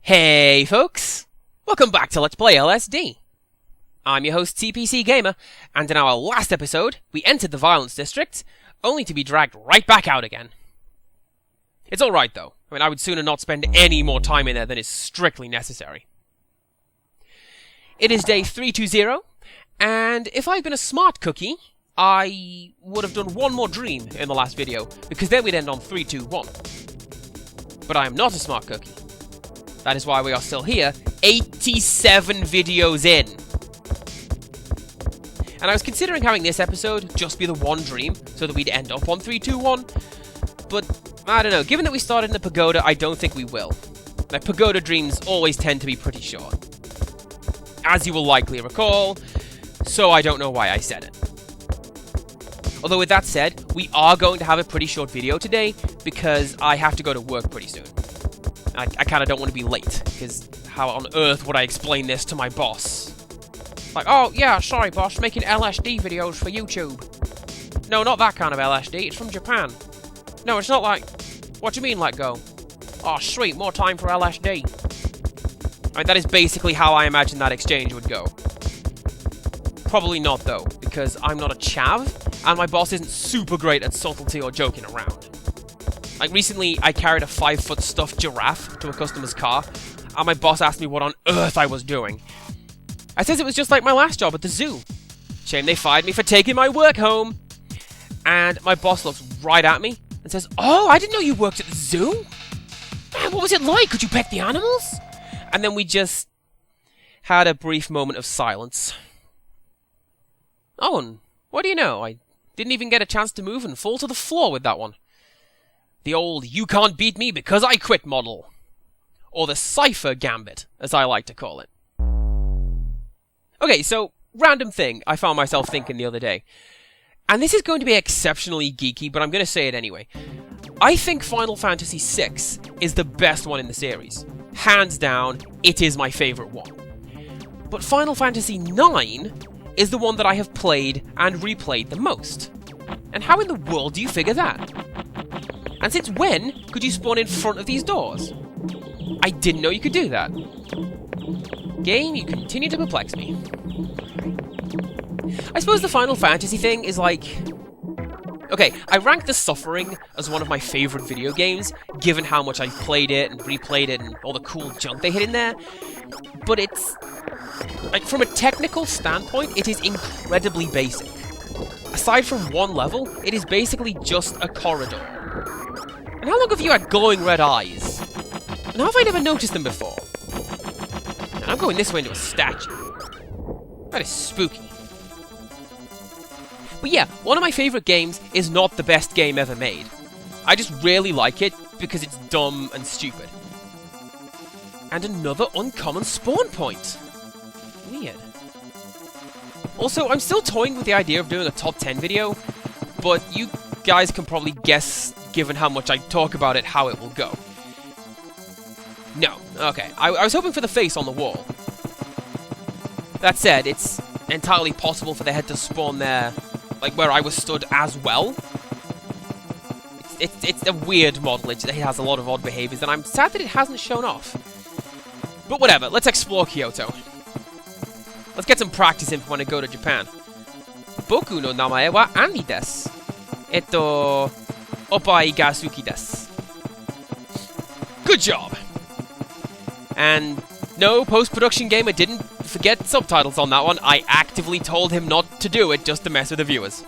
Hey folks! Welcome back to Let's Play LSD. I'm your host CPC Gamer, and in our last episode, we entered the Violence District, only to be dragged right back out again. It's alright though. I would sooner not spend any more time in there than is strictly necessary. It is day 320, and if I'd been a smart cookie, I would have done one more dream in the last video, because then we'd end on 321. But I am not a smart cookie. That is why we are still here, 87 videos in. And I was considering having this episode just be the one dream, so that we'd end up on 321. But, I don't know, given that we started in the pagoda, I don't think we will. Like, pagoda dreams always tend to be pretty short. As you will likely recall, so I don't know why I said it. Although with that said, we are going to have a pretty short video today, because I have to go to work pretty soon. I kind of don't want to be late, because how on earth would I explain this to my boss? Like, oh, yeah, sorry, boss, making LSD videos for YouTube. No, not that kind of LSD, it's from Japan. No, it's not like... What do you mean, let go? Oh, sweet, more time for LSD. That is basically how I imagine that exchange would go. Probably not, though, because I'm not a chav, and my boss isn't super great at subtlety or joking around. Like, recently, I carried a 5-foot stuffed giraffe to a customer's car, and my boss asked me what on earth I was doing. I said it was just like my last job at the zoo. Shame they fired me for taking my work home. And my boss looks right at me and says, "Oh, I didn't know you worked at the zoo? Man, what was it like? Could you pet the animals?" And then we just had a brief moment of silence. Oh, and what do you know? I didn't even get a chance to move and fall to the floor with that one. The old "you can't beat me because I quit" model. Or the cipher gambit, as I like to call it. Okay, so, random thing I found myself thinking the other day. And this is going to be exceptionally geeky, but I'm going to say it anyway. I think Final Fantasy VI is the best one in the series. Hands down, it is my favourite one. But Final Fantasy IX is the one that I have played and replayed the most. And how in the world do you figure that? And since when could you spawn in front of these doors? I didn't know you could do that. Game, you continue to perplex me. I suppose the Final Fantasy thing is like... Okay, I rank The Suffering as one of my favourite video games, given how much I've played it and replayed it and all the cool junk they hit in there. But it's... like, from a technical standpoint, it is incredibly basic. Aside from one level, it is basically just a corridor. And how long have you had glowing red eyes? And how have I never noticed them before? And I'm going this way into a statue. That is spooky. But yeah, one of my favourite games is not the best game ever made. I just really like it because it's dumb and stupid. And another uncommon spawn point. Weird. Also, I'm still toying with the idea of doing a top 10 video, but you guys can probably guess, given how much I talk about it, how it will go. No. Okay. I was hoping for the face on the wall. That said, it's entirely possible for the head to spawn there, like where I was stood as well. It's a weird model. It has a lot of odd behaviors, and I'm sad that it hasn't shown off. But whatever. Let's explore Kyoto. Let's get some practice in for when I go to Japan. Boku no namae wa Annie desu. Oppai ga suki desu. Good job! And no, post-production gamer didn't forget subtitles on that one. I actively told him not to do it just to mess with the viewers.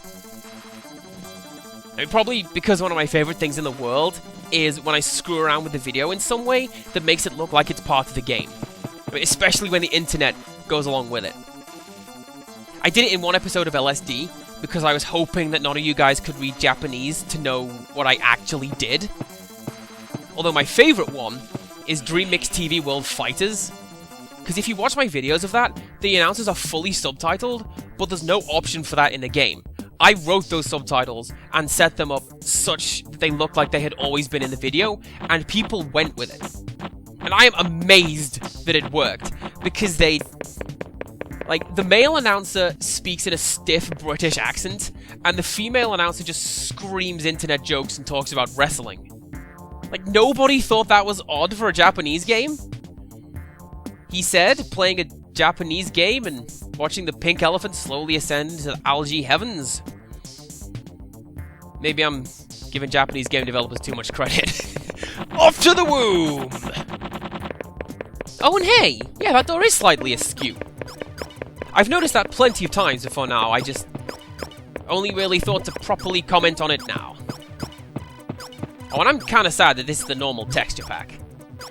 Probably because one of my favourite things in the world is when I screw around with the video in some way that makes it look like it's part of the game. Especially when the internet goes along with it. I did it in one episode of LSD because I was hoping that none of you guys could read Japanese to know what I actually did. Although my favourite one is Dream Mix TV World Fighters. Because if you watch my videos of that, the announcers are fully subtitled, but there's no option for that in the game. I wrote those subtitles and set them up such that they look like they had always been in the video, and people went with it. And I am amazed that it worked, because they... like, the male announcer speaks in a stiff British accent, and the female announcer just screams internet jokes and talks about wrestling. Like, nobody thought that was odd for a Japanese game? He said, playing a Japanese game and watching the pink elephant slowly ascend to the algae heavens. Maybe I'm giving Japanese game developers too much credit. Off to the womb! Oh, and hey! Yeah, that door is slightly askew. I've noticed that plenty of times before now, I just only really thought to properly comment on it now. Oh, and I'm kinda sad that this is the normal texture pack.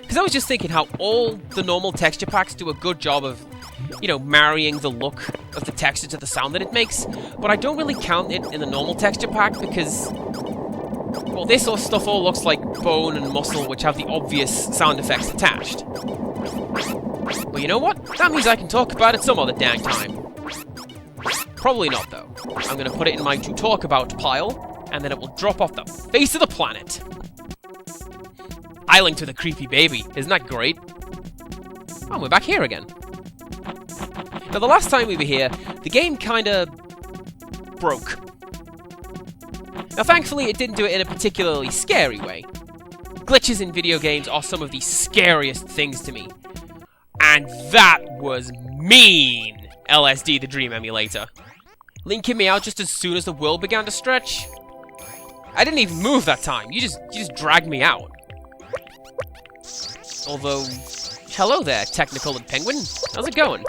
Because I was just thinking how all the normal texture packs do a good job of, you know, marrying the look of the texture to the sound that it makes, but I don't really count it in the normal texture pack because, well, this sort of stuff all looks like bone and muscle which have the obvious sound effects attached. But you know what? That means I can talk about it some other dang time. Probably not, though. I'm going to put it in my to talk about pile, and then it will drop off the face of the planet. Island to the creepy baby. Isn't that great? Oh, we're back here again. Now, the last time we were here, the game kinda broke. Now, thankfully, it didn't do it in a particularly scary way. Glitches in video games are some of the scariest things to me. And that was mean! LSD, the Dream Emulator. Linking me out just as soon as the world began to stretch. I didn't even move that time. You just dragged me out. Although, hello there, Technical and Penguin. How's it going?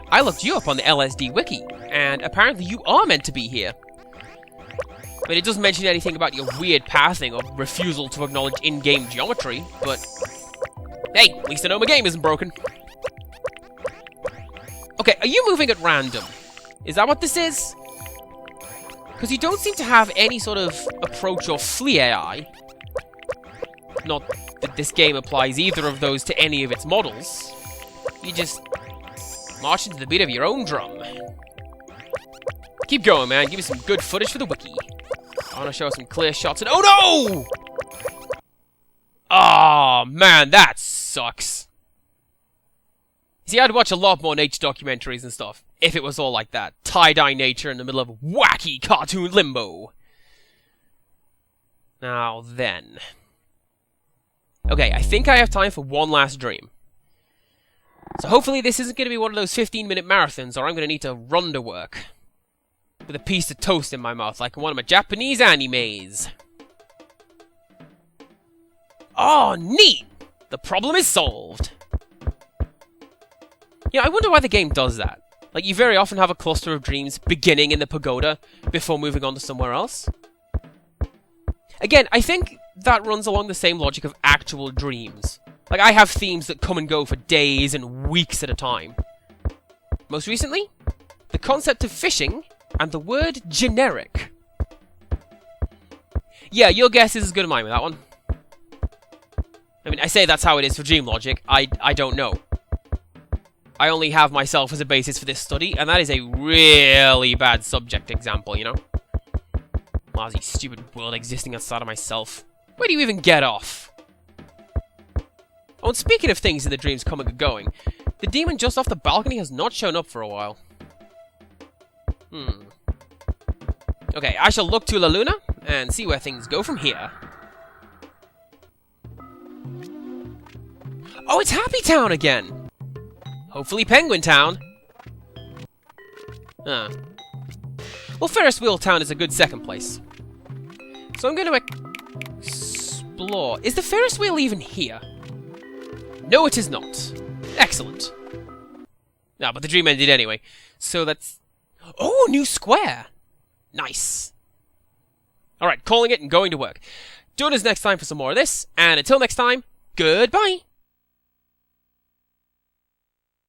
I looked you up on the LSD wiki, and apparently you are meant to be here. But it doesn't mention anything about your weird pathing or refusal to acknowledge in-game geometry, but hey, at least I know my game isn't broken. Okay, are you moving at random? Is that what this is? Because you don't seem to have any sort of approach or flee AI. Not that this game applies either of those to any of its models. You just march into the beat of your own drum. Keep going, man. Give me some good footage for the wiki. I want to show some clear shots and— oh no! Oh man, that sucks. See, I'd watch a lot more nature documentaries and stuff if it was all like that. Tie-dye nature in the middle of wacky cartoon limbo. Now then. Okay, I think I have time for one last dream. So hopefully this isn't going to be one of those 15-minute marathons, or I'm going to need to run to work. With a piece of toast in my mouth, like in one of my Japanese animes. Oh, neat! The problem is solved. You know, I wonder why the game does that. Like, you very often have a cluster of dreams beginning in the pagoda before moving on to somewhere else. Again, I think that runs along the same logic of actual dreams. Like, I have themes that come and go for days and weeks at a time. Most recently, the concept of fishing and the word generic. Yeah, your guess is as good as mine with that one. I mean, I say that's how it is for dream logic. I don't know. I only have myself as a basis for this study, and that is a really bad subject example, you know? Lousy, stupid world existing outside of myself. Where do you even get off? Oh, and speaking of things in the dreams coming and going, the demon just off the balcony has not shown up for a while. Okay, I shall look to La Luna and see where things go from here. Oh, it's Happy Town again! Hopefully Penguin Town. Well, Ferris Wheel Town is a good second place. So I'm going to explore. Is the Ferris wheel even here? No, it is not. Excellent. No, but the dream ended anyway. So that's... oh, new square! Nice. Alright, calling it and going to work. Join us next time for some more of this, and until next time, goodbye!